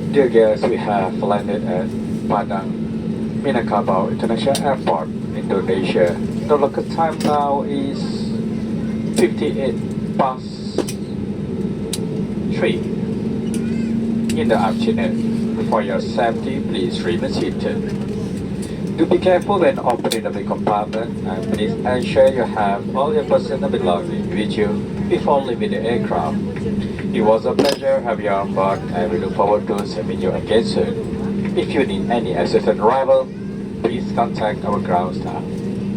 Dear guests, we have landed at Bandara Minang Kabau International Airport, Indonesia. The local time now is 58 past 3 in the afternoon. For your safety, please remain seated. Do be careful when opening the compartment, and please ensure you have all your personal belongings with you before leaving the aircraft. It was a pleasure having you on board, and we look forward to seeing you again soon. If you need any assistance arrival, please contact our ground staff.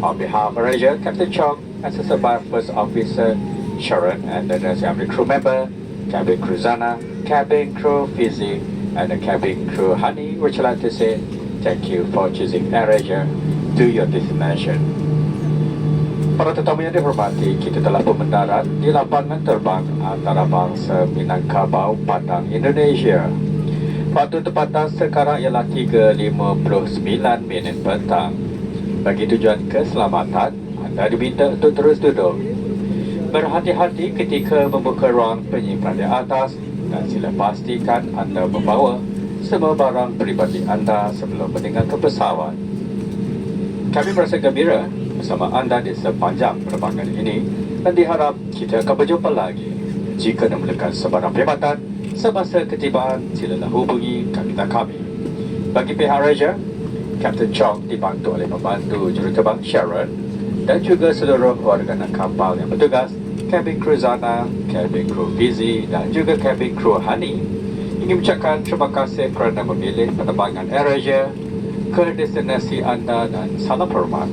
On behalf of Ranger, Captain Chong, assisted by First Officer Sharon and the rest of the crew member, cabin crew Zana, cabin crew Fizi, and the cabin crew Honey, which I'd like to say thank you for choosing Air Asia to your destination. Para tetamu yang dihormati, kita telah pun mendarat di lapangan terbang antarabangsa Minang Kabau, Padang, Indonesia. Waktu tempatan sekarang ialah 3:59 petang. Bagi tujuan keselamatan, anda diminta untuk terus duduk. Berhati-hati ketika membuka ruang penyimpanan di atas dan sila pastikan anda membawa semua barang peribadi anda sebelum meninggalkan pesawat. Kami merasa gembira bersama anda di sepanjang penerbangan ini dan diharap kita akan berjumpa lagi. Jika memerlukan sebarang perkhidmatan semasa ketibaan, silalah hubungi kapitan kami. Bagi pihak Raja, Kapten Chong dibantu oleh pembantu juruterbang Sharon dan juga seluruh warga kapal yang bertugas, cabin crew Zana, cabin crew Fizi dan juga cabin crew Honey ingin mengucapkan terima kasih kerana memilih penerbangan Air Asia ke destinasi anda dan salam hormat.